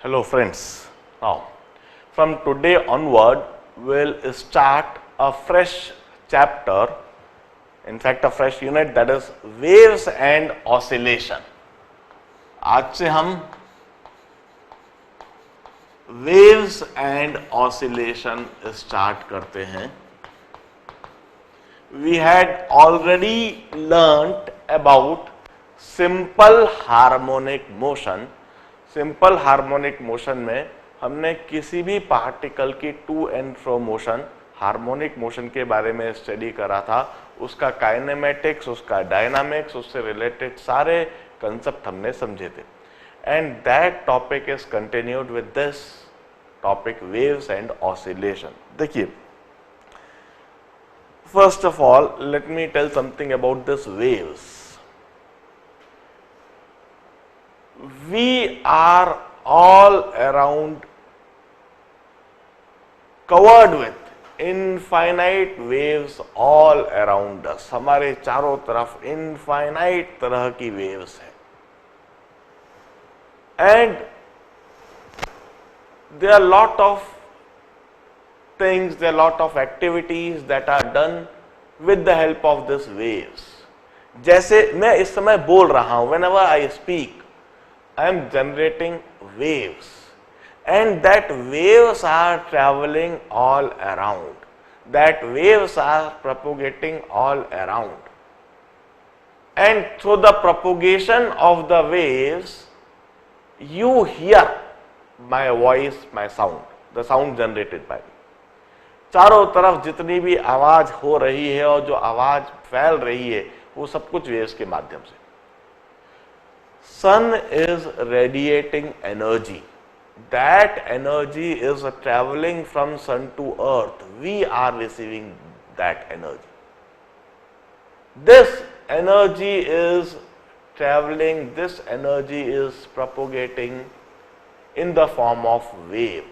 Hello friends. Now, from today onward, we'll start a fresh chapter, in fact a fresh unit, that is waves and oscillation. आज से हम waves and oscillation start करते हैं. We had already learnt about simple harmonic motion. Simple harmonic motion में हमने किसी भी particle की to and fro motion, harmonic motion के बारे में स्टडी करा था. उसका काइनेमेटिक्स, उसका डायनामिक्स, उससे रिलेटेड सारे कंसेप्ट हमने समझे थे. And that topic is continued with this topic waves and oscillation. देखिए, first of all let me tell something about this waves. We are all around covered with infinite waves all around us. हमारे चारों तरफ infinite तरह की waves हैं. And there are lot of things, there are lot of activities that are done with the help of these waves. जैसे मैं इस समय बोल रहा हूं, whenever I speak, I am generating waves, and that waves are traveling all around. That waves are propagating all around. And through the propagation of the waves, you hear my voice, my sound, the sound generated by me. चारों तरफ जितनी भी आवाज हो रही है और जो आवाज फैल रही है, वो सब कुछ वेव्स के माध्यम से. Sun is radiating energy. That energy is traveling from sun to earth. We are receiving that energy. This energy is traveling, this energy is propagating in the form of wave.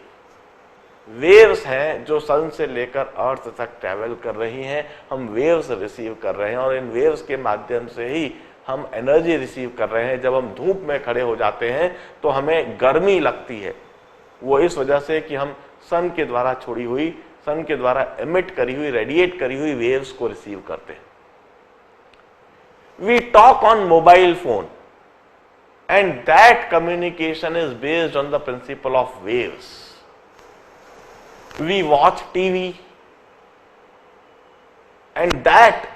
Waves हैं जो सन से लेकर अर्थ तक travel कर रही हैं. हम waves receive कर रहे हैं और इन वेव्स के माध्यम से ही हम एनर्जी रिसीव कर रहे हैं. जब हम धूप में खड़े हो जाते हैं तो हमें गर्मी लगती है. वो इस वजह से कि हम सन के द्वारा छोड़ी हुई, सन के द्वारा एमिट करी हुई, रेडिएट करी हुई वेव्स को रिसीव करते हैं. We talk on mobile phone and that communication is based on the principle of waves. We watch TV and that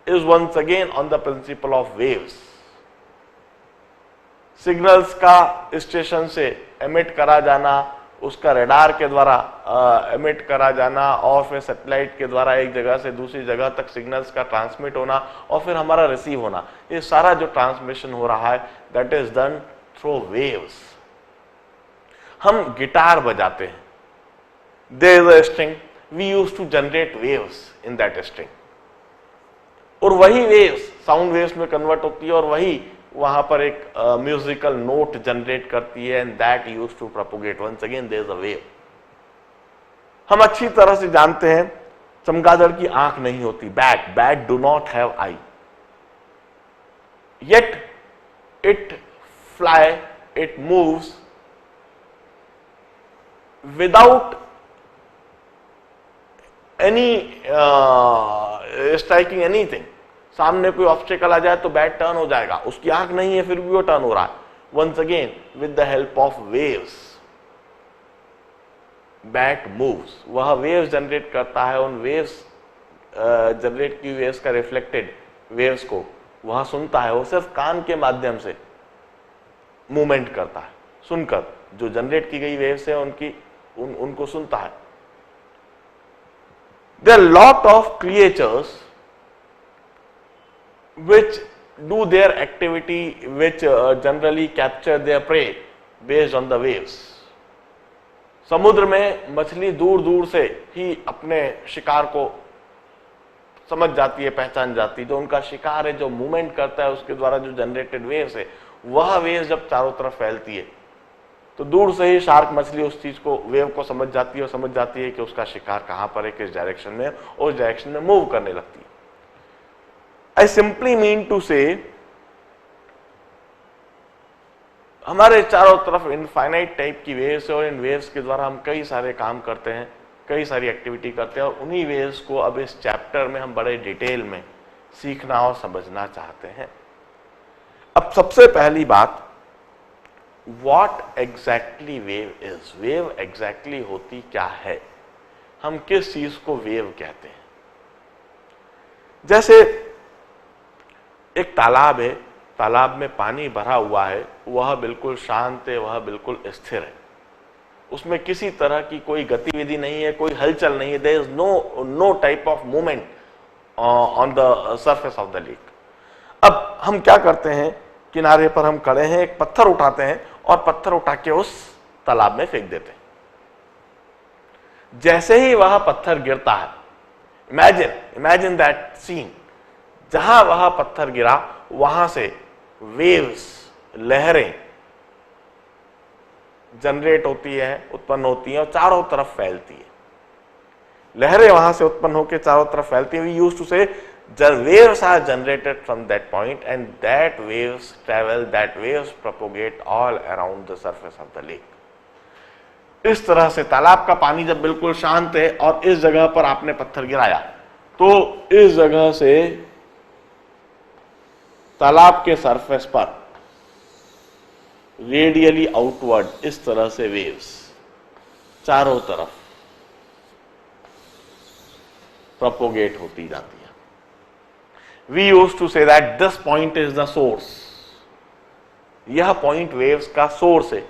is once again on the principle of waves. Signals का station से emit करा जाना, उसका radar के द्वारा emit करा जाना और फिर सैटेलाइट के द्वारा एक जगह से दूसरी जगह तक सिग्नल्स का ट्रांसमिट होना और फिर हमारा रिसीव होना, ये सारा जो ट्रांसमिशन हो रहा है that is done through waves. हम गिटार बजाते हैं, there is a string, we use to generate waves in that string, और वही वेव्स साउंड वेव्स में कन्वर्ट होती है और वही वहां पर एक म्यूजिकल नोट जनरेट करती है. And that use to propagate. Once again there is a wave. हम अच्छी तरह से जानते हैं चमगादड़ की आंख नहीं होती. Bat do not have I, yet it fly, it moves without any striking anything. सामने कोई ऑब्स्टेकल आ जाए तो बैट टर्न हो जाएगा. उसकी आंख नहीं है फिर भी वो टर्न हो रहा है. Once again with the help of waves bat moves. वह वेव्स जनरेट करता है. उन वेव्स जनरेट की वेव्स का रिफ्लेक्टेड वेव्स को वह सुनता है. वो सिर्फ कान के माध्यम से मूवमेंट करता है. सुनकर जो जनरेट की गई वेव्स है उनको सुनता है. There are lot of creatures which do their activity, which generally capture their prey based on the waves. समुद्र में मछली दूर दूर से ही अपने शिकार को समझ जाती है, पहचान जाती है. जो उनका शिकार है, जो मूवमेंट करता है, उसके द्वारा जो जनरेटेड वेव्स है, वह वेव्स जब चारों तरफ फैलती है तो दूर से ही शार्क मछली उस चीज को, वेव को समझ जाती है और समझ जाती है कि उसका शिकार कहां पर है, किस डायरेक्शन में, उस डायरेक्शन में मूव करने लगती है. आई सिंपली मीन टू से हमारे चारों तरफ इनफाइनाइट टाइप की वेव्स है और इन वेव्स के द्वारा हम कई सारे काम करते हैं, कई सारी एक्टिविटी करते हैं और उन्हीं वेव्स को अब इस चैप्टर में हम बड़े डिटेल में सीखना और समझना चाहते हैं। अब सबसे पहली बात, what exactly wave is, wave exactly होती क्या है, हम किस चीज को वेव कहते हैं। जैसे एक तालाब है, तालाब में पानी भरा हुआ है, वह बिल्कुल शांत है, वह बिल्कुल स्थिर है, उसमें किसी तरह की कोई गतिविधि नहीं है, कोई हलचल नहीं है, there is no type of movement on the surface of the lake. अब हम क्या करते हैं, किनारे पर हम खड़े हैं, एक पत्थर उठाते हैं और पत्थर उठा के उस तालाब में फेंक देते हैं। जैसे ही वह पत्थर गिरता है, इमेजिन दैट सीन, जहां वह पत्थर गिरा वहां से वेव्स, लहरें जनरेट होती है, उत्पन्न होती हैं और चारों तरफ फैलती है। लहरें वहां से उत्पन्न होकर चारों तरफ फैलती है। वी यूज्ड टू से waves are generated from that point and that waves travel, that waves propagate all around the surface of the lake. इस तरह से तालाब का पानी जब बिल्कुल शांत है और इस जगह पर आपने पत्थर गिराया तो इस जगह से तालाब के सरफेस पर रेडियली आउटवर्ड इस तरह से वेव्स चारों तरफ प्रोपोगेट होती जाती है। We used to say that this point is the source. यह पॉइंट वेव्स का सोर्स है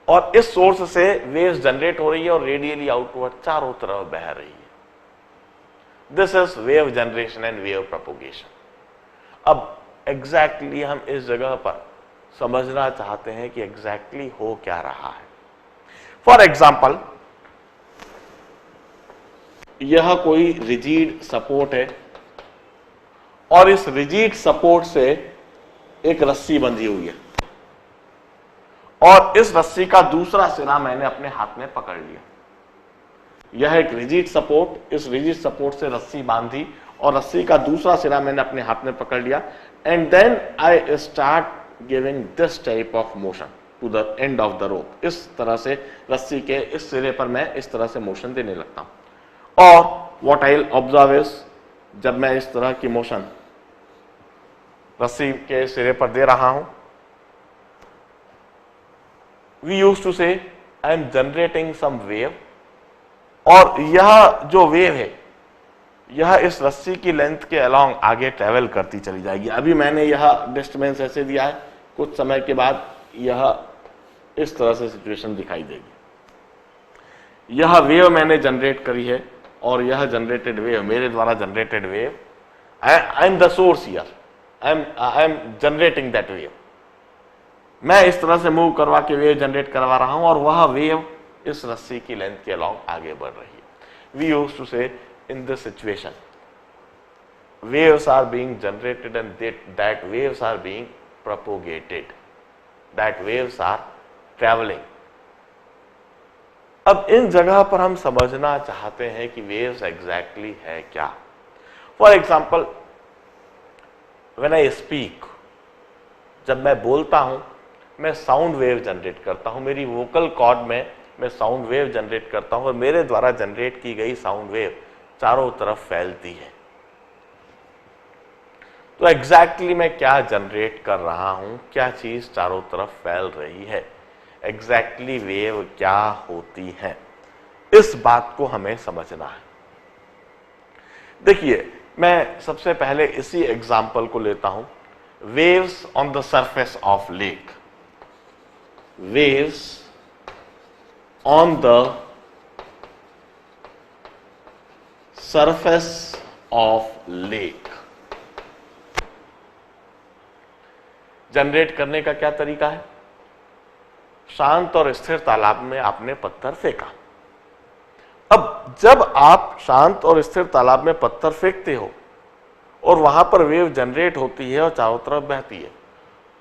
और इस सोर्स से वेव्स जनरेट हो रही है और रेडियली आउटवर्ड चारों तरफ बह रही है। This is wave generation and wave propagation. अब एग्जैक्टली हम इस जगह पर समझना चाहते हैं कि एग्जैक्टली हो क्या रहा है। फॉर एग्जाम्पल, यह कोई रिजिड सपोर्ट है और इस रिजिड सपोर्ट से एक रस्सी बंधी हुई है और इस रस्सी का दूसरा सिरा मैंने अपने हाथ में पकड़ लिया। यह एक रिजिड सपोर्ट, इस रिजिड सपोर्ट से रस्सी बांधी और रस्सी का दूसरा सिरा मैंने अपने हाथ में पकड़ लिया and then I start giving this type of motion to the end of the rope. इस तरह से रस्सी के इस सिरे पर मैं इस तरह से मोशन देने लगता हूं और what I will observe is, जब मैं इस तरह की मोशन रस्सी के सिरे पर दे रहा हूं, we used to say I am generating some wave और यह जो वेव है यह इस रस्सी की लेंथ के अलोंग आगे ट्रेवल करती चली जाएगी। अभी मैंने यह डिस्टेंस ऐसे दिया है, कुछ समय के बाद यह इस तरह से सिचुएशन दिखाई देगी। यह वेव मैंने जनरेट करी है और यह जनरेटेड वेव, मेरे द्वारा generated wave, I am the source here, I am generating that wave. मैं इस तरह से मूव करवा के वेव जनरेट करवा रहा हूं और वह वेव इस रस्सी की लेंथ के अलोंग आगे बढ़ रही है। वी यूज्ड टू से in this situation waves are being generated and that waves are being propagated, that waves are traveling। अब इन जगह पर हम समझना चाहते हैं कि waves exactly है क्या। For example, when I speak, जब मैं बोलता हूं मैं साउंड वेव जनरेट करता हूं, मेरी वोकल कॉर्ड में मैं साउंड वेव जनरेट करता हूं और मेरे द्वारा जनरेट की गई साउंड वेव चारों तरफ फैलती है। तो एग्जैक्टली मैं क्या जनरेट कर रहा हूं, क्या चीज चारों तरफ फैल रही है, एग्जैक्टली वेव क्या होती है, इस बात को हमें समझना है। देखिए, मैं सबसे पहले इसी एग्जाम्पल को लेता हूं, waves on the surface of lake. Waves on the surface of lake. Generate करने का क्या तरीका है? शांत और स्थिर तालाब में आपने पत्थर फेंका। अब जब आप शांत और स्थिर तालाब में पत्थर फेंकते हो और वहां पर वेव जनरेट होती है और चारों तरफ बहती है,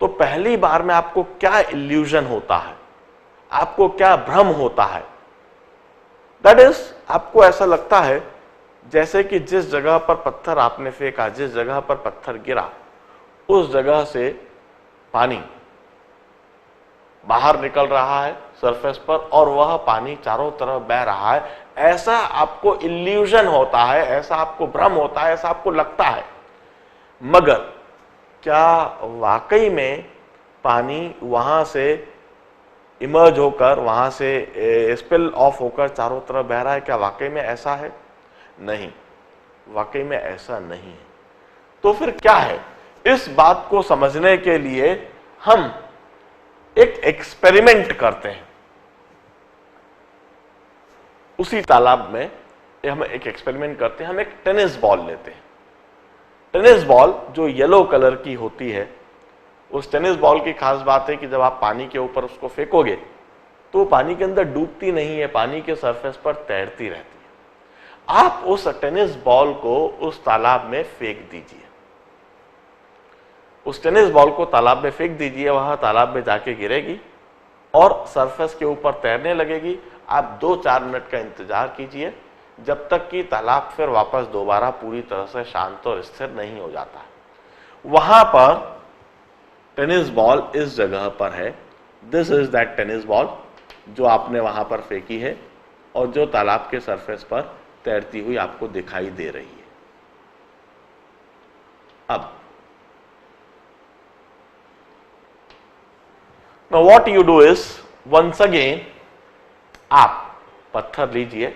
तो पहली बार में आपको क्या इल्यूजन होता है, आपको क्या भ्रम होता है? दैट इज, आपको ऐसा लगता है जैसे कि जिस जगह पर पत्थर आपने फेंका, जिस जगह पर पत्थर गिरा, उस जगह से पानी बाहर निकल रहा है सरफेस पर और वह पानी चारों तरफ बह रहा है, ऐसा आपको इल्यूजन होता है, ऐसा आपको भ्रम होता है, ऐसा आपको लगता है। मगर क्या वाकई में पानी वहां से इमर्ज होकर, वहां से स्पिल ऑफ होकर चारों तरफ बह रहा है? क्या वाकई में ऐसा है? नहीं, वाकई में ऐसा नहीं है। तो फिर क्या है? इस बात को समझने के लिए हम एक एक्सपेरिमेंट करते हैं। उसी तालाब में हम एक एक्सपेरिमेंट करते हैं। हम एक टेनिस बॉल लेते हैं। टेनिस बॉल जो येलो कलर की होती है, उस टेनिस बॉल की खास बात है कि जब आप पानी के ऊपर उसको फेंकोगे तो वो पानी के अंदर डूबती नहीं है, पानी के सरफेस पर तैरती रहती है। आप उस टेनिस बॉल को उस तालाब में फेंक दीजिए। उस टेनिस बॉल को तालाब में फेंक दीजिए, वहां तालाब में जाके गिरेगी और सरफेस के ऊपर तैरने लगेगी। आप 2-4 मिनट का इंतजार कीजिए जब तक कि तालाब फिर वापस दोबारा पूरी तरह से शांत और स्थिर नहीं हो जाता। वहां पर टेनिस बॉल इस जगह पर है। This is that tennis ball जो आपने वहां पर फेंकी है और जो तालाब के सरफेस पर तैरती हुई आपको दिखाई दे रही है। अब now what you do is, once again आप पत्थर लीजिए,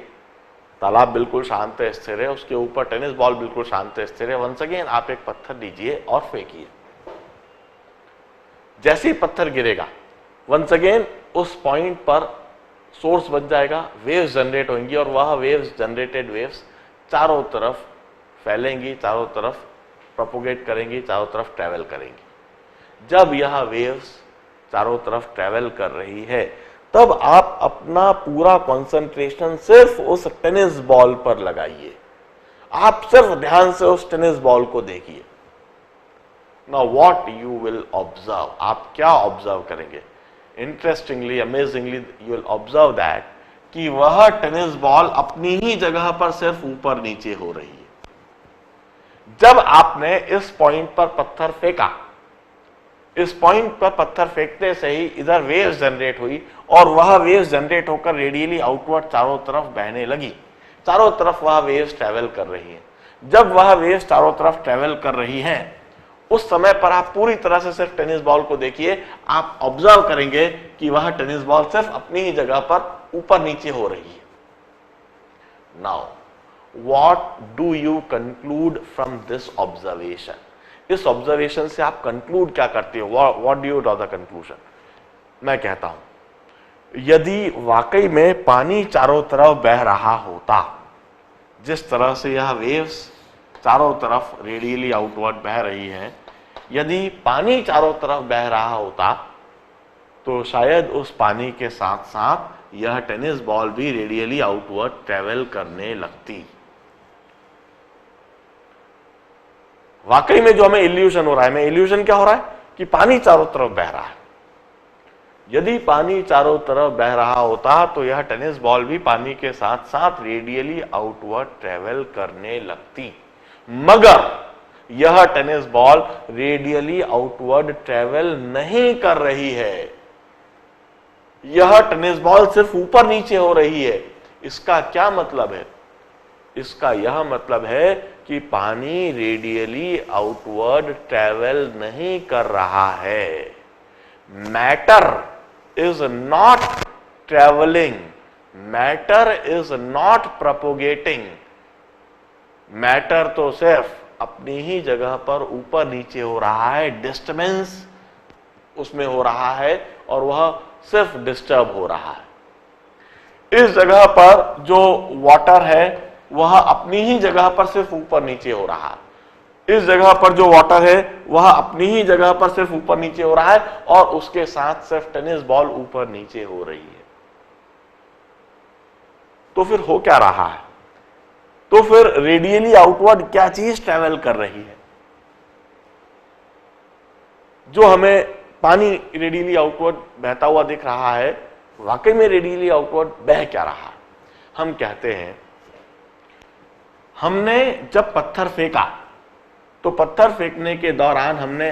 तालाब बिल्कुल शांत स्थिर है, उसके ऊपर टेनिस बॉल बिल्कुल शांत स्थिर है। वंस अगेन आप एक पत्थर लीजिए और फेंकिए। जैसे ही पत्थर गिरेगा, वंस अगेन उस पॉइंट पर सोर्स बन जाएगा, वेव्स जनरेट होंगी और वह वेव्स, जनरेटेड वेव्स चारों तरफ फैलेंगी, चारों तरफ प्रोपोगेट करेंगी, चारों तरफ ट्रेवल करेंगी। जब यह वेव्स चारों तरफ ट्रेवल कर रही है तब आप अपना पूरा कंसंट्रेशन सिर्फ उस टेनिस बॉल पर लगाइए। आप सिर्फ ध्यान से उस टेनिस बॉल को देखिए। Now what you will observe, आप क्या ऑब्जर्व करेंगे? Interestingly, amazingly you will observe that कि वह टेनिस बॉल अपनी ही जगह पर सिर्फ ऊपर नीचे हो रही है। जब आपने इस पॉइंट पर पत्थर फेंका, इस पॉइंट पर पत्थर फेंकते से ही इधर वेव्स जनरेट हुई और वह वेव्स जनरेट होकर रेडियली आउटवर्ड चारों तरफ बहने लगी। चारों तरफ वह वेव्स ट्रेवल कर रही है। जब वह वेव्स चारों तरफ ट्रेवल कर रही हैं, उस समय पर आप पूरी तरह से सिर्फ टेनिस बॉल को देखिए। आप ऑब्जर्व करेंगे कि वह टेनिस बॉल सिर्फ अपनी ही जगह पर ऊपर नीचे हो रही है। Now what do you conclude from this observation? इस ऑब्जर्वेशन से आप कंक्लूड क्या करते हो? What do you draw the conclusion? मैं कहता हूं, यदि वाकई में पानी चारों तरफ बह रहा होता, जिस तरह से यह वेव्स चारों तरफ रेडियली आउटवर्ड बह रही है, यदि पानी चारों तरफ बह रहा होता तो शायद उस पानी के साथ साथ यह टेनिस बॉल भी रेडियली आउटवर्ड ट्रेवल करने लगती। वाकई में जो हमें इल्यूजन हो रहा है, इल्यूजन क्या हो रहा है कि पानी चारों तरफ बह रहा है। यदि पानी चारों तरफ बह रहा होता तो यह टेनिस बॉल भी पानी के साथ साथ रेडियली आउटवर्ड ट्रेवल करने लगती। मगर यह tennis ball radially outward travel नहीं कर रही है। यह टेनिस बॉल सिर्फ ऊपर नीचे हो रही है। इसका क्या मतलब है? इसका यह मतलब है कि पानी रेडियली आउटवर्ड ट्रेवल नहीं कर रहा है। Matter is not travelling, matter is not propagating. Matter तो सिर्फ अपनी ही जगह पर ऊपर नीचे हो रहा है, डिस्टर्बेंस उसमें हो रहा है और वह सिर्फ डिस्टर्ब हो रहा है। इस जगह पर जो वाटर है वह अपनी ही जगह पर सिर्फ ऊपर नीचे हो रहा है। इस जगह पर जो वाटर है वह अपनी ही जगह पर सिर्फ ऊपर नीचे हो रहा है और उसके साथ सिर्फ टेनिस बॉल ऊपर नीचे हो रही है। तो फिर हो क्या रहा है? तो फिर रेडियली आउटवर्ड क्या चीज ट्रेवल कर रही है? जो हमें पानी रेडियली आउटवर्ड बहता हुआ दिख रहा है, वाकई में रेडियली आउटवर्ड बह क्या रहा है? हम कहते हैं, हमने जब पत्थर फेंका तो पत्थर फेंकने के दौरान हमने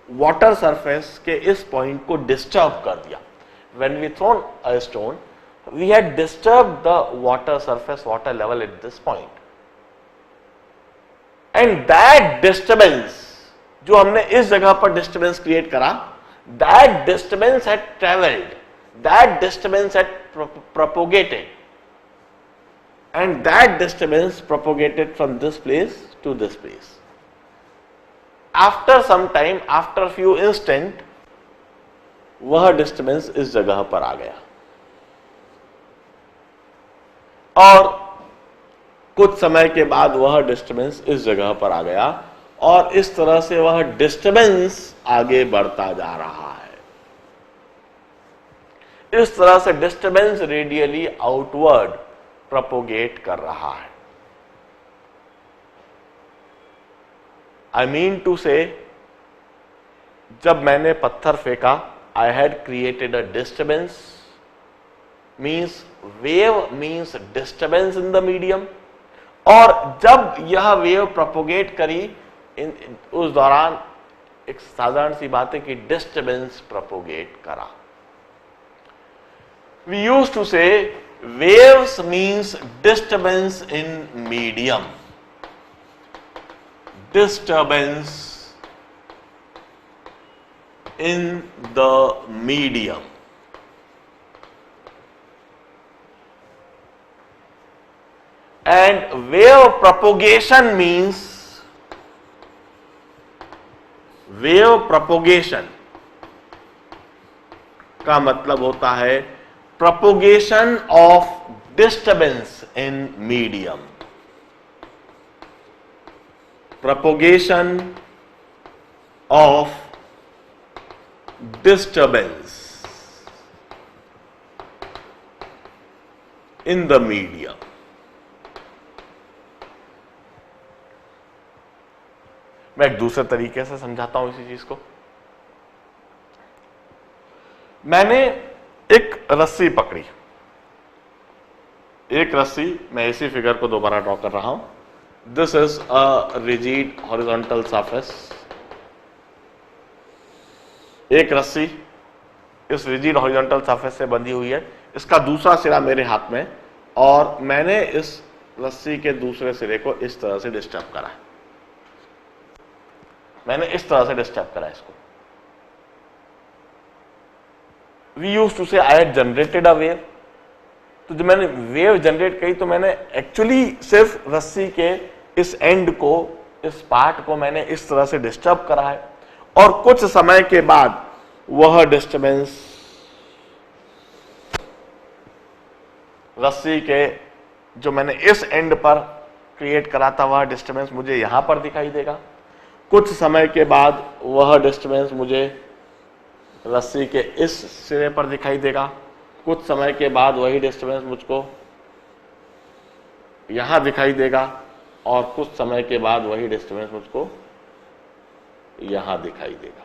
वाटर सरफेस के इस पॉइंट को डिस्टर्ब कर दिया. When we thrown a stone, we had disturbed the water surface, water level at this point. And that disturbance, जो हमने इस जगह पर disturbance create करा, that disturbance had traveled, that disturbance had propagated, and that disturbance propagated from this place to this place. After some time, after few instant, वह disturbance इस जगह पर आ गया और कुछ समय के बाद वह डिस्टर्बेंस इस जगह पर आ गया और इस तरह से वह डिस्टर्बेंस आगे बढ़ता जा रहा है. इस तरह से डिस्टर्बेंस रेडियली आउटवर्ड प्रोपोगेट कर रहा है. आई मीन टू से, जब मैंने पत्थर फेंका, I had created a disturbance, means wave means disturbance in the medium, और जब यह वेव प्रोपोगेट करी उस दौरान एक साधारण सी बात है कि डिस्टर्बेंस प्रोपोगेट करा. We used to say waves means disturbance in medium, disturbance in the medium. And wave propagation means, wave propagation का मतलब होता है propagation of disturbance in medium. Propagation of disturbance in the medium. मैं एक दूसरे तरीके से समझाता हूं इसी चीज को. मैंने एक रस्सी पकड़ी, एक रस्सी, मैं इसी फिगर को दोबारा ड्रॉ कर रहा हूं. This is a rigid horizontal surface. एक रस्सी इस रिजिड हॉरिजॉन्टल सरफेस से बंधी हुई है, इसका दूसरा सिरा मेरे हाथ में, और मैंने इस रस्सी के दूसरे सिरे को इस तरह से डिस्टर्ब करा. मैंने इस तरह से डिस्टर्ब करा इसको. We used to say I had generated a wave. तो जब मैंने वेव जनरेट करी तो मैंने एक्चुअली सिर्फ रस्सी के इस एंड को, इस पार्ट को मैंने इस तरह से डिस्टर्ब करा है और कुछ समय के बाद वह डिस्टर्बेंस रस्सी के जो मैंने इस एंड पर क्रिएट करा था वह डिस्टर्बेंस मुझे यहां पर दिखाई देगा. कुछ समय के बाद वह डिस्टर्बेंस मुझे रस्सी के इस सिरे पर दिखाई देगा. कुछ समय के बाद वही डिस्टर्बेंस मुझको यहां दिखाई देगा और कुछ समय के बाद वही डिस्टर्बेंस मुझको यहां दिखाई देगा.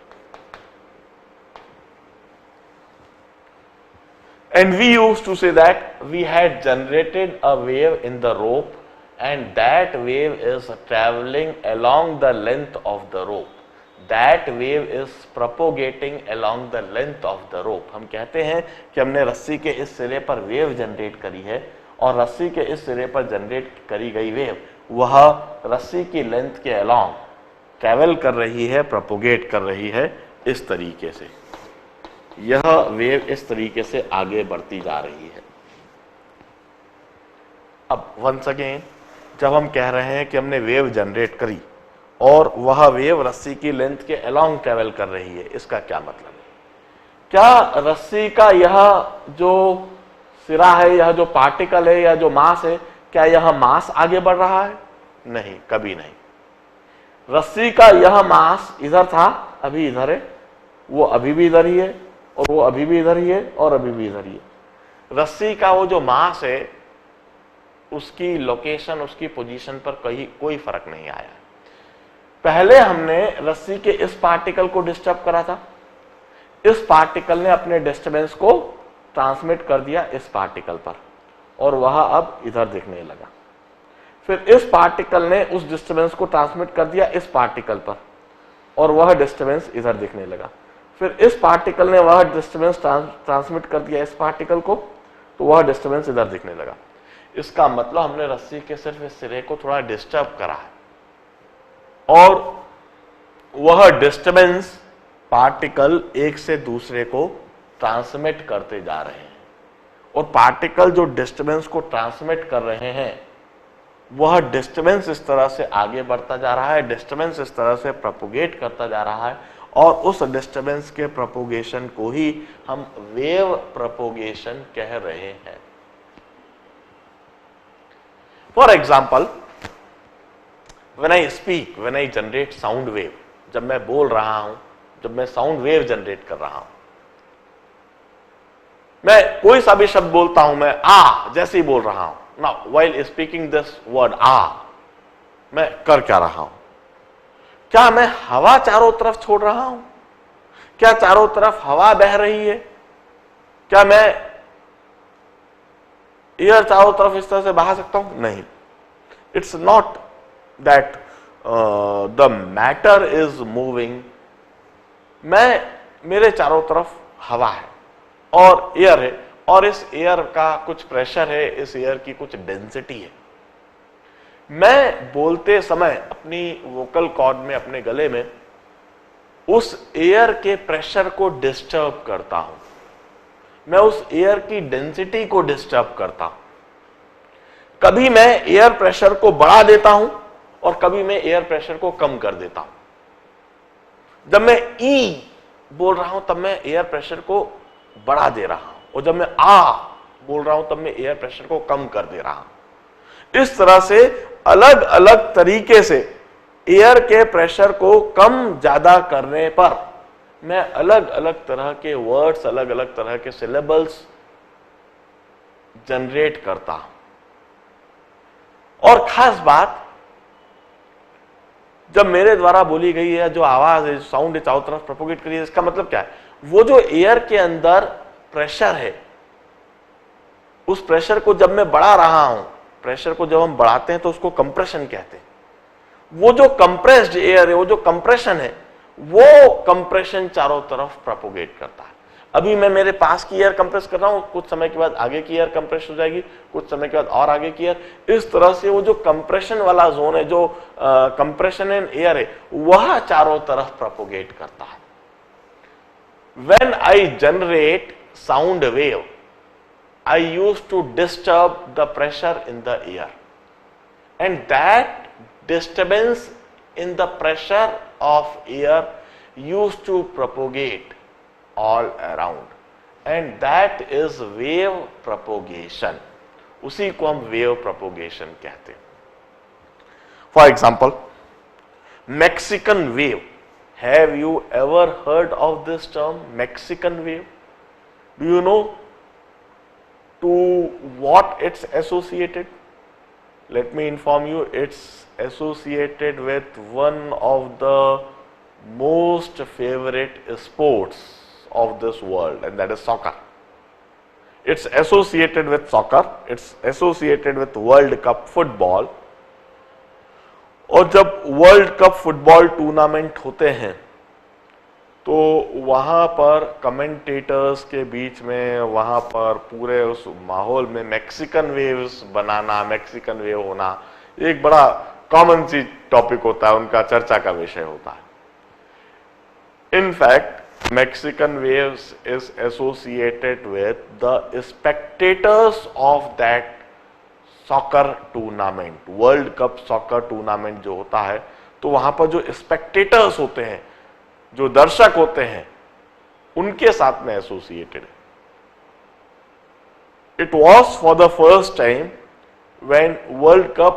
And we used to say that we had generated a wave in the rope and that wave is traveling along the length of the rope. That wave is propagating along the length of the rope. हम कहते हैं कि हमने रस्सी के इस सिरे पर वेव जनरेट करी है और रस्सी के इस सिरे पर जनरेट करी गई वेव वह रस्सी की लेंथ के अलॉन्ग ट्रैवल कर रही है, प्रोपोगेट कर रही है इस तरीके से. यह वेव इस तरीके से आगे बढ़ती जा रही है. अब वंस अगेन, जब हम कह रहे हैं कि हमने वेव जनरेट करी और वह वेव रस्सी की लेंथ के अलॉन्ग ट्रैवल कर रही है, इसका क्या मतलब है? क्या रस्सी का यह जो सिरा है, यह जो पार्टिकल है या जो मास है, क्या यह मास आगे बढ़ रहा है? नहीं, कभी नहीं. रस्सी का यह मास इधर था, अभी इधर है, वो अभी भी इधर ही है और वो अभी भी इधर ही है और अभी भी इधर ही है. रस्सी का वो जो मास है उसकी लोकेशन, उसकी पोजीशन पर कोई फर्क नहीं आया. पहले हमने रस्सी के इस पार्टिकल को डिस्टर्ब करा था, इस पार्टिकल ने अपने डिस्टर्बेंस को ट्रांसमिट कर दिया इस पार्टिकल पर और वह अब इधर दिखने लगा. फिर इस पार्टिकल ने उस डिस्टर्बेंस को ट्रांसमिट कर दिया इस पार्टिकल पर और वह डिस्टर्बेंस इधर दिखने लगा। फिर इस पार्टिकल ने वह डिस्टर्बेंस ट्रांसमिट कर दिया इस पार्टिकल को, तो वह डिस्टर्बेंस इधर दिखने लगा। इसका मतलब हमने रस्सी के सिर्फ इस सिरे को थोड़ा डिस्टर्ब करा है और वह डिस्टर्बेंस पार्टिकल एक से दूसरे को ट्रांसमिट करते जा रहे हैं, और पार्टिकल जो डिस्टर्बेंस को ट्रांसमिट कर रहे हैं वह डिस्टर्बेंस इस तरह से आगे बढ़ता जा रहा है, डिस्टर्बेंस इस तरह से प्रोपोगेट करता जा रहा है, और उस डिस्टर्बेंस के प्रोपोगेशन को ही हम वेव प्रोपोगेशन कह रहे हैं। For example, when I speak, when I generate sound wave, जब मैं बोल रहा हूं, जब मैं साउंड वेव जनरेट कर रहा हूं, मैं कोई सा भी शब्द बोलता हूं, मैं आ जैसे ही बोल रहा हूं, now while speaking this word uh, मैं कर क्या रहा हूं? क्या मैं हवा चारों तरफ छोड़ रहा हूं? क्या चारों तरफ हवा बह रही है? क्या मैं एयर चारों तरफ इस तरह से बहा सकता हूं? नहीं, it's not that the matter is moving. मेरे चारों तरफ हवा है और एयर है, और इस एयर का कुछ प्रेशर है, इस एयर की कुछ डेंसिटी है। मैं बोलते समय अपनी वोकल कॉर्ड में, अपने गले में उस एयर के प्रेशर को डिस्टर्ब करता हूं, मैं उस एयर की डेंसिटी को डिस्टर्ब करता हूं। कभी मैं एयर प्रेशर को बढ़ा देता हूं और कभी मैं एयर प्रेशर को कम कर देता हूं। जब मैं ई बोल रहा हूं तब मैं एयर प्रेशर को बढ़ा दे रहा हूं, और जब मैं आ बोल रहा हूं तब मैं एयर प्रेशर को कम कर दे रहा हूं। इस तरह से अलग अलग तरीके से एयर के प्रेशर को कम ज्यादा करने पर मैं अलग अलग तरह के वर्ड्स, अलग अलग तरह के सिलेबल्स जनरेट करता हूं। और खास बात, जब मेरे द्वारा बोली गई है जो आवाज है, साउंड है, चारों तरफ प्रोपोगेट करी है, इसका मतलब क्या है? वो जो एयर के अंदर प्रेशर है, उस प्रेशर को जब मैं बढ़ा रहा हूं, प्रेशर को जब हम बढ़ाते हैं तो उसको कंप्रेशन कहते हैं। वो जो कंप्रेस्ड एयर है, वो जो कंप्रेशन है, वो कंप्रेशन चारों तरफ प्रोपोगेट करता है। अभी मैं मेरे पास की एयर कंप्रेस कर रहा हूं, कुछ समय के बाद आगे की एयर कंप्रेस हो जाएगी, कुछ समय के बाद और आगे की एयर। इस तरह से वो जो कंप्रेशन वाला जोन है, जो कंप्रेशन इन एयर है, वह चारों तरफ प्रोपोगेट करता है। When I generate sound wave, I used to disturb the pressure in the air, and that disturbance in the pressure of air used to propagate all around, and that is wave propagation. उसी को हम wave propagation कहते हैं। For example, Mexican wave. Have you ever heard of this term, Mexican wave? Do you know to what it's associated? Let me inform you, it's associated with one of the most favorite sports of this world, and that is soccer. It's associated with soccer, it's associated with World Cup football. और जब world cup football tournament होते हैं तो वहां पर commentators के बीच में, वहां पर पूरे उस माहौल में मैक्सिकन वेव्स बनाना, मैक्सिकन वेव होना एक बड़ा कॉमन सी टॉपिक होता है, उनका चर्चा का विषय होता है। In fact Mexican waves is associated with the spectators of that soccer tournament, world cup soccer tournament जो होता है, तो वहां पर जो स्पेक्टेटर्स होते हैं, जो दर्शक होते हैं, उनके साथ में एसोसिएटेड है। It was for the first time when world cup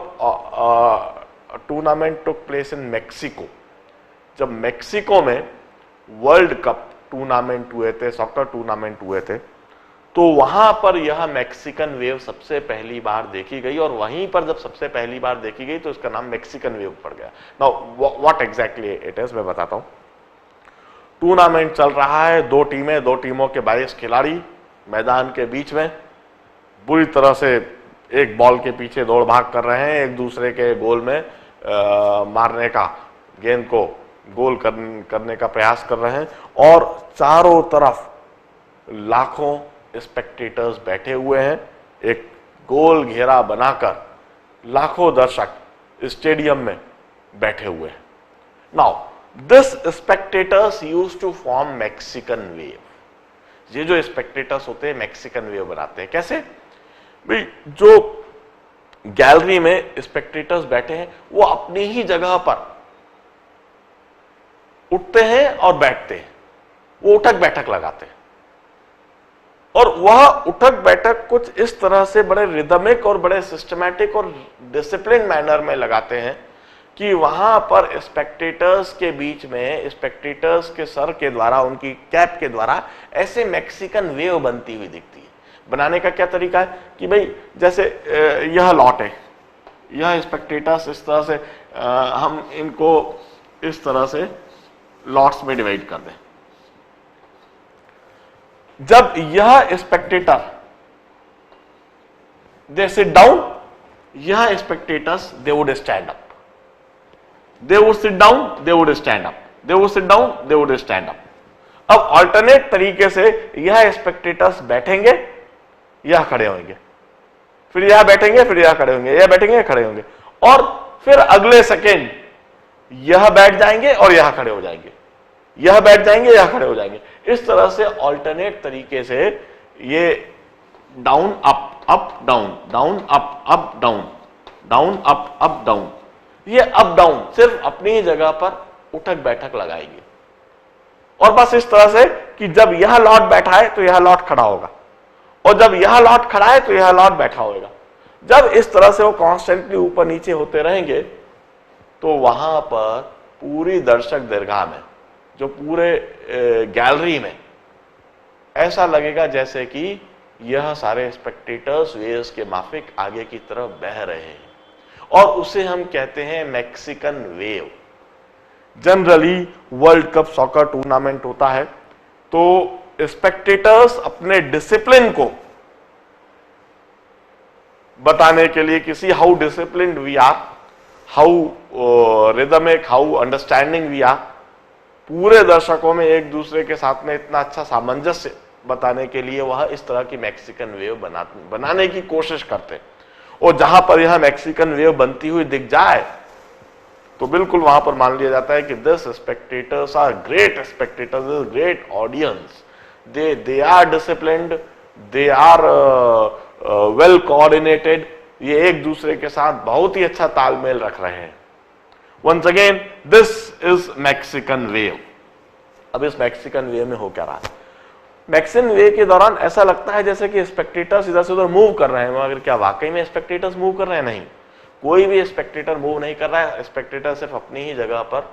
tournament took place in Mexico. जब मैक्सिको में वर्ल्ड कप टूर्नामेंट हुए थे, सॉकर टूर्नामेंट हुए थे, तो वहां पर यह मैक्सिकन वेव सबसे पहली बार देखी गई, और वहीं पर जब सबसे पहली बार देखी गई तो इसका नाम मैक्सिकन वेव पड़ गया। Now what exactly it is, मैं बताता हूं। टूर्नामेंट चल रहा है, दो टीमें, दो टीमों के 22 खिलाड़ी मैदान के बीच में बुरी तरह से एक बॉल के पीछे दौड़ भाग कर रहे हैं, एक दूसरे के गोल में मारने का, गेंद को गोल करने का प्रयास कर रहे हैं और चारों तरफ लाखों स्पेक्टेटर्स बैठे हुए हैं, एक गोल घेरा बनाकर लाखों दर्शक स्टेडियम में बैठे हुए हैं। Now this spectators used to form Mexican wave. ये जो स्पेक्टेटर्स होते हैं मैक्सिकन वेव बनाते हैं। कैसे भाई? जो गैलरी में स्पेक्टेटर्स बैठे हैं वो अपनी ही जगह पर उठते हैं और बैठते हैं, वो उठक बैठक लगाते हैं और वह उठक बैठक कुछ इस तरह से बड़े रिदमिक और बड़े सिस्टमैटिक और डिसिप्लिन मैनर में लगाते हैं कि वहां पर स्पेक्टेटर्स के बीच में, स्पेक्टेटर्स के सर के द्वारा, उनकी कैप के द्वारा ऐसे मैक्सिकन वेव बनती हुई दिखती है। बनाने का क्या तरीका है कि भाई जैसे यह लॉट है, यह स्पेक्टेटर्स इस तरह से हम इनको इस तरह से लॉट्स में डिवाइड कर दें। जब यह स्पेक्टेटर दे सिट डाउन, यह spectators they would stand up, they would sit down, they would stand up, they would sit down, they would stand up. अब अल्टरनेट तरीके से यह स्पेक्टेटर्स बैठेंगे, यह खड़े होंगे, फिर यह बैठेंगे, फिर यह खड़े होंगे, यह बैठेंगे, खड़े होंगे, और फिर अगले सेकेंड यह बैठ जाएंगे और यह खड़े हो जाएंगे, यह बैठ जाएंगे, यह खड़े हो जाएंगे। इस तरह से अल्टरनेट तरीके से ये down up up down, down up down, down up down, ये अप डाउन सिर्फ अपनी जगह पर उठक बैठक लगाएगी। और बस इस तरह से कि जब यह लॉट बैठा है तो यह लॉट खड़ा होगा, और जब यह लॉट खड़ा है तो यह लॉट बैठा होगा। जब इस तरह से वो कॉन्स्टेंटली ऊपर नीचे होते रहेंगे तो वहां पर पूरी दर्शक दीर्घा में, जो पूरे गैलरी में, ऐसा लगेगा जैसे कि यह सारे स्पेक्टेटर्स वेव्स के माफिक आगे की तरफ बह रहे हैं, और उसे हम कहते हैं Mexican wave. Generally world cup soccer tournament होता है तो स्पेक्टेटर्स अपने डिसिप्लिन को बताने के लिए, किसी how disciplined we are, how rhythmic, how understanding we are, पूरे दर्शकों में एक दूसरे के साथ में इतना अच्छा सामंजस्य बताने के लिए वह इस तरह की मैक्सिकन वेव बनाने की कोशिश करते हैं। और जहां पर यह मैक्सिकन वेव बनती हुई दिख जाए तो बिल्कुल वहां पर मान लिया जाता है कि this spectators are great spectators, great audience, they are disciplined, they are well coordinated, ये एक दूसरे के साथ बहुत ही अच्छा तालमेल रख रहे हैं। Once again, this is Mexican wave. अब इस मैक्सिकन वेव में हो क्या रहा है? मैक्सिकन वेव के दौरान ऐसा लगता है जैसे कि स्पेक्टेटर्स इधर से उधर मूव कर रहे हैं, मगर क्या वाकई में स्पेक्टेटर्स मूव कर रहे हैं? नहीं, कोई भी स्पेक्टेटर मूव नहीं कर रहा है। स्पेक्टेटर सिर्फ अपनी ही जगह पर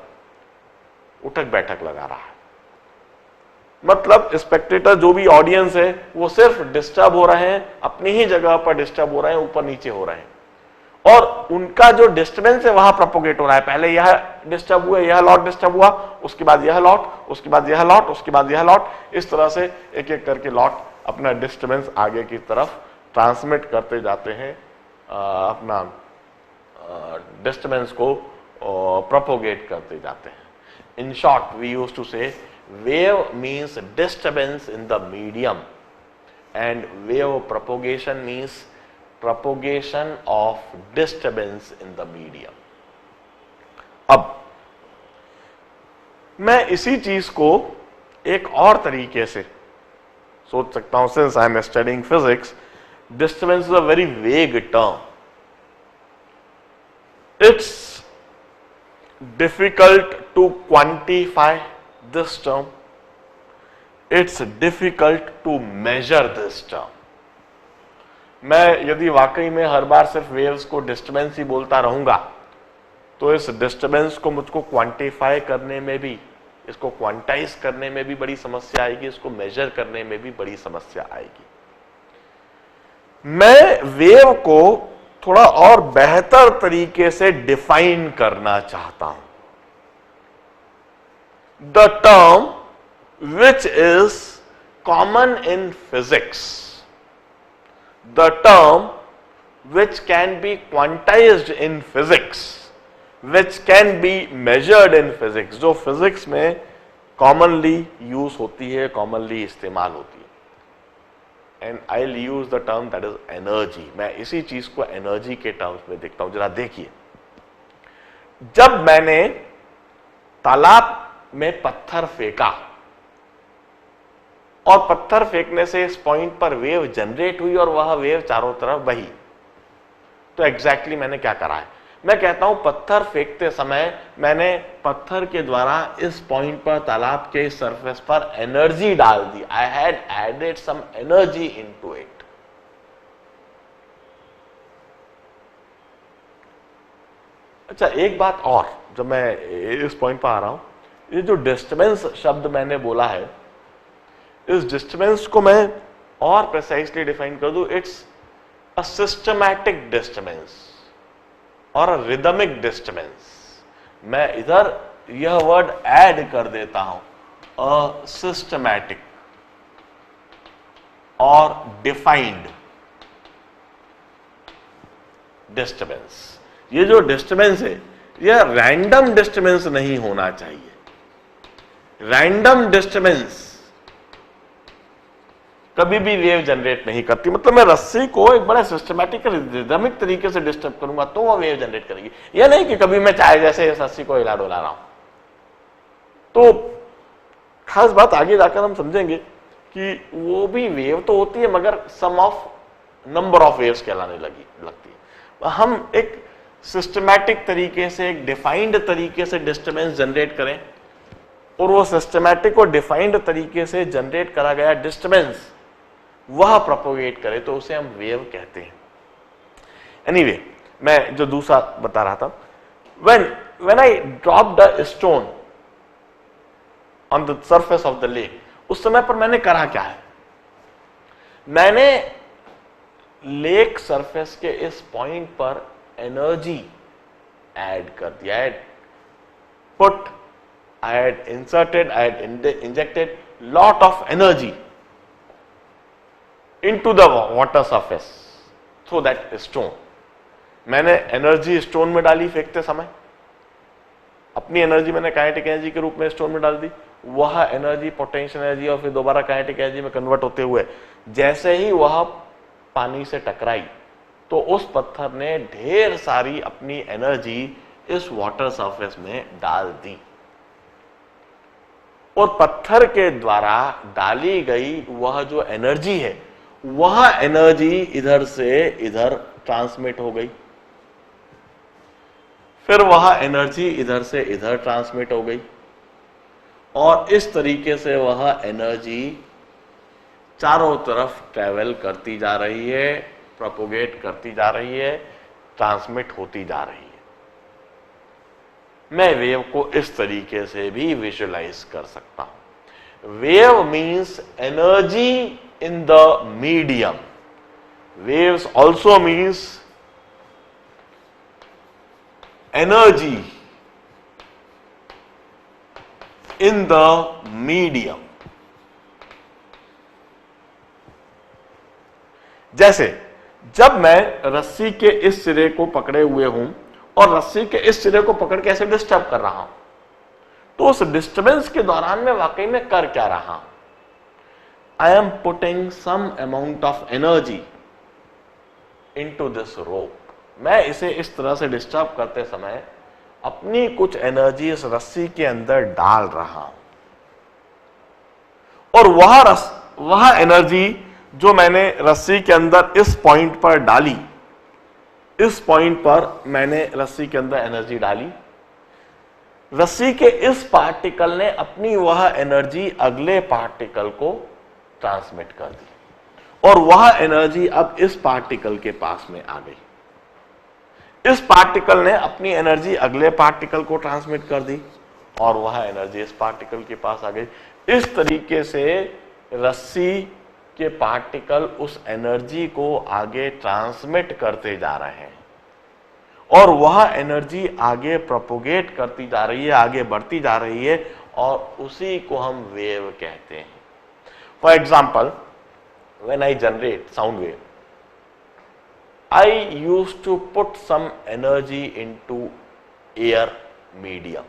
उठक बैठक लगा रहा है। मतलब स्पेक्टेटर, जो भी ऑडियंस है, वो सिर्फ डिस्टर्ब हो रहे हैं, अपनी ही जगह पर डिस्टर्ब हो रहे हैं, ऊपर नीचे हो रहे हैं, और उनका जो डिस्टर्बेंस है वहां प्रोपोगेट हो रहा है। पहले यह डिस्टर्ब हुआ, यह लॉट डिस्टर्ब हुआ, उसके बाद यह लॉट, उसके बाद यह लॉट, उसके बाद यह लॉट, इस तरह से एक एक करके लॉट अपना डिस्टर्बेंस आगे की तरफ ट्रांसमिट करते जाते हैं, अपना डिस्टर्बेंस को प्रोपोगेट करते जाते हैं। In short we used to say wave means disturbance in the medium and wave propagation means propagation of disturbance in the medium. अब मैं इसी चीज को एक और तरीके से सोच सकता हूं। Since I am studying physics, disturbance is a very vague term. It's difficult to quantify this term. It's difficult to measure this term. मैं यदि वाकई में हर बार सिर्फ वेव्स को डिस्टर्बेंस ही बोलता रहूंगा तो इस डिस्टर्बेंस को मुझको क्वांटिफाई करने में भी, इसको क्वांटाइज करने में भी बड़ी समस्या आएगी, इसको मेजर करने में भी बड़ी समस्या आएगी. मैं वेव को थोड़ा और बेहतर तरीके से डिफाइन करना चाहता हूं. The term which is common in physics, the term which can be quantized in physics, which can be measured in physics, जो फिजिक्स में कॉमनली यूज होती है, कॉमनली इस्तेमाल होती है। And I will use the term that is energy. मैं इसी चीज को एनर्जी के टर्म्स में देखता हूं। जरा देखिए, जब मैंने तालाब में पत्थर फेंका और पत्थर फेंकने से इस पॉइंट पर वेव जनरेट हुई और वह वेव चारों तरफ बही, तो एग्जैक्टली मैंने क्या करा है? मैं कहता हूं पत्थर फेंकते समय मैंने पत्थर के द्वारा इस पॉइंट पर, तालाब के इस सरफेस पर एनर्जी डाल दी। I had added some energy into it. अच्छा, एक बात और, जब मैं इस पॉइंट पर आ रहा हूं, ये जो डिस्टर्बेंस शब्द मैंने बोला है, इस डिस्टर्बेंस को मैं और प्रिसाइसली डिफाइन कर दूं, इट्स अ सिस्टमैटिक डिस्टर्बेंस और अ रिदमिक डिस्टर्बेंस। मैं इधर यह वर्ड ऐड कर देता हूं, अ सिस्टमैटिक और डिफाइंड डिस्टर्बेंस। ये जो डिस्टर्बेंस है, यह रैंडम डिस्टर्बेंस नहीं होना चाहिए। रैंडम डिस्टर्बेंस कभी भी वेव जनरेट नहीं करती। मतलब मैं रस्सी को एक बड़ा सिस्टमैटिक रिदमिक तरीके से डिस्टर्ब करूंगा तो वह वेव जनरेट करेगी। यह नहीं कि कभी मैं चाहे जैसे इस रस्सी को हिला डुला रहा हूं। तो खास बात आगे जाकर हम समझेंगे कि वो भी वेव तो होती है, मगर सम ऑफ नंबर ऑफ वेव्स कहलाने लगती है। हम एक सिस्टमैटिक तरीके से, एक डिफाइंड तरीके से डिस्टर्बेंस जनरेट करें और वो सिस्टमैटिक और डिफाइंड तरीके से जनरेट करा गया डिस्टर्बेंस वह प्रोपोगेट करे, तो उसे हम वेव कहते हैं। एनीवे, मैं जो दूसरा बता रहा था, when I dropped a stone on the surface of the lake, उस समय पर मैंने करा क्या है? मैंने लेक सरफेस के इस पॉइंट पर एनर्जी ऐड कर दिया। I had inserted, I had injected lot of energy into the water surface through that stone. मैंने एनर्जी स्टोन में डाली फेंकते समय, अपनी एनर्जी मैंने काइनेटिक एनर्जी के रूप में स्टोन में डाल दी। वह एनर्जी पोटेंशियल एनर्जी और फिर दोबारा काइनेटिक एनर्जी में कन्वर्ट होते हुए जैसे ही वह पानी से टकराई, तो उस पत्थर ने ढेर सारी अपनी एनर्जी इस वाटर सरफेस में डाल दी और पत्थर के द्वारा डाली गई वह जो एनर्जी है, वह एनर्जी इधर से इधर ट्रांसमिट हो गई, फिर वह एनर्जी इधर से इधर ट्रांसमिट हो गई और इस तरीके से वह एनर्जी चारों तरफ ट्रेवल करती जा रही है, प्रोपोगेट करती जा रही है, ट्रांसमिट होती जा रही है। मैं वेव को इस तरीके से भी विजुअलाइज कर सकता हूं। Wave means energy in the medium. Waves also means energy in the medium. जैसे जब मैं रस्सी के इस सिरे को पकड़े हुए हूं और रस्सी के इस सिरे को पकड़ के ऐसे डिस्टर्ब कर रहा हूं, तो उस डिस्टर्बेंस के दौरान मैं वाकई में कर क्या रहा हूं? I am putting some amount of energy into this rope. मैं इसे इस तरह से डिस्टर्ब करते समय अपनी कुछ एनर्जी इस रस्सी के अंदर डाल रहा हूं और वह एनर्जी जो मैंने रस्सी के अंदर इस पॉइंट पर डाली, इस पॉइंट पर मैंने रस्सी के अंदर एनर्जी डाली, रस्सी के इस पार्टिकल ने अपनी वह एनर्जी अगले पार्टिकल को ट्रांसमिट कर दी और वह एनर्जी अब इस पार्टिकल के पास में आ गई। इस पार्टिकल ने अपनी एनर्जी अगले पार्टिकल को ट्रांसमिट कर दी और वह एनर्जी इस पार्टिकल के पास आ गई। इस तरीके से रस्सी के पार्टिकल उस एनर्जी को आगे ट्रांसमिट करते जा रहे हैं और वह एनर्जी आगे प्रोपोगेट करती जा रही है, आगे बढ़ती जा रही है और उसी को हम वेव कहते हैं। For example, when I generate sound wave, I used to put some energy into air medium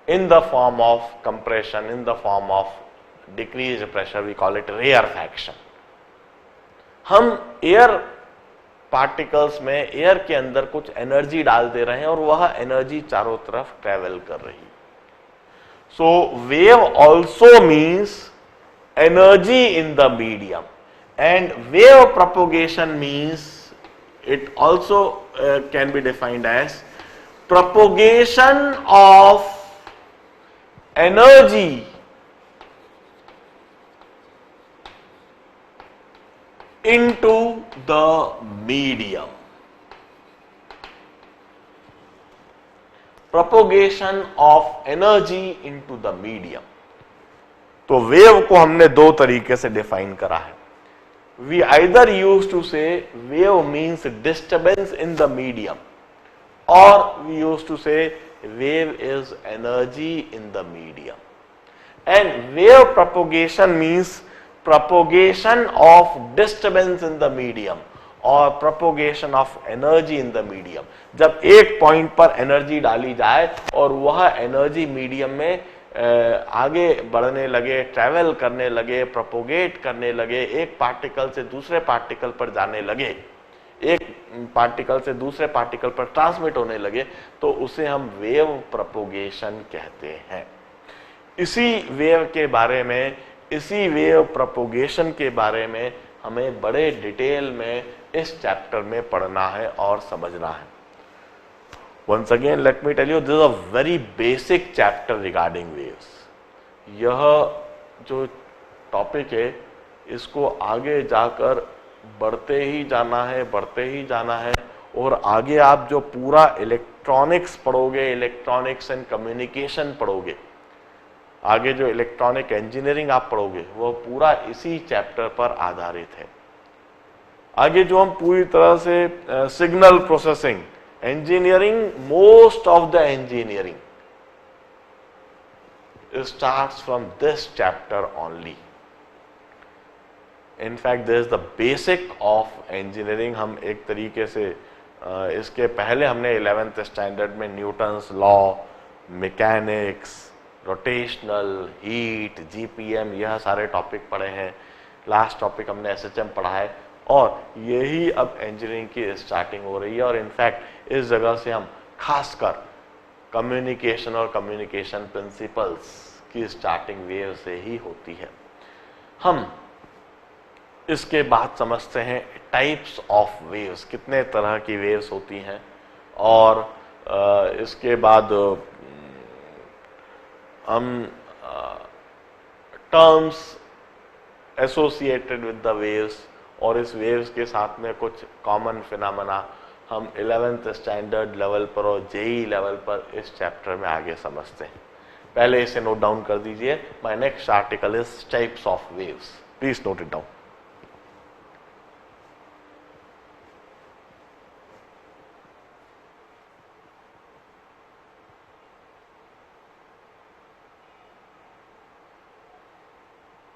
in the form of compression, in the form of decreased pressure, we call it rarefaction. हम air particles में, air के अंदर कुछ energy डाल दे रहे हैं और वह एनर्जी चारों तरफ ट्रेवल कर रही है. So wave also means energy in the medium, and wave propagation means it also can be defined as propagation of energy into the medium. Propagation of energy into the medium. तो wave को हमने दो तरीके से define करा है. We either used to say wave means disturbance in the medium, or we used to say wave is energy in the medium. And wave propagation means propagation of disturbance in the medium or propagation of energy in the medium. जब एक point पर energy डाली जाए और वह energy medium में आगे बढ़ने लगे, ट्रैवल करने लगे, प्रोपोगेट करने लगे, एक पार्टिकल से दूसरे पार्टिकल पर जाने लगे, एक पार्टिकल से दूसरे पार्टिकल पर ट्रांसमिट होने लगे, तो उसे हम वेव प्रोपोगेशन कहते हैं. इसी वेव के बारे में, इसी वेव प्रोपोगेशन के बारे में हमें बड़े डिटेल में इस चैप्टर में पढ़ना है और समझना है. Once again, let me tell you, this is a very basic chapter regarding waves. यह जो टॉपिक है, इसको आगे जाकर बढ़ते ही जाना है, बढ़ते ही जाना है, और आगे आप जो पूरा इलेक्ट्रॉनिक्स पढ़ोगे, इलेक्ट्रॉनिक्स एंड कम्युनिकेशन पढ़ोगे, आगे जो इलेक्ट्रॉनिक इंजीनियरिंग आप पढ़ोगे, वो पूरा इसी चैप्टर पर आधारित है. आगे जो हम पूरी तरह से signal processing, engineering, most of the engineering starts from this chapter only. In fact, this is the basic of engineering. हम एक तरीके से इसके पहले हमने 11th स्टैंडर्ड में Newton's law, mechanics, rotational, heat, GPM, यह सारे टॉपिक पढ़े हैं. लास्ट टॉपिक हमने एसएचएम पढ़ा है, और यही अब इंजीनियरिंग की स्टार्टिंग हो रही है. और इनफैक्ट इस जगह से हम खासकर कम्युनिकेशन और कम्युनिकेशन प्रिंसिपल्स की स्टार्टिंग वेव से ही होती है. हम इसके बाद समझते हैं टाइप्स ऑफ वेव्स, कितने तरह की वेव्स होती हैं, और इसके बाद हम terms associated with the waves, और इस वेव्स के साथ में कुछ कॉमन फिनोमेना हम 11th स्टैंडर्ड लेवल पर और जेई लेवल पर इस चैप्टर में आगे समझते हैं. पहले इसे नोट डाउन कर दीजिए. My next article is types of waves. Please note it down.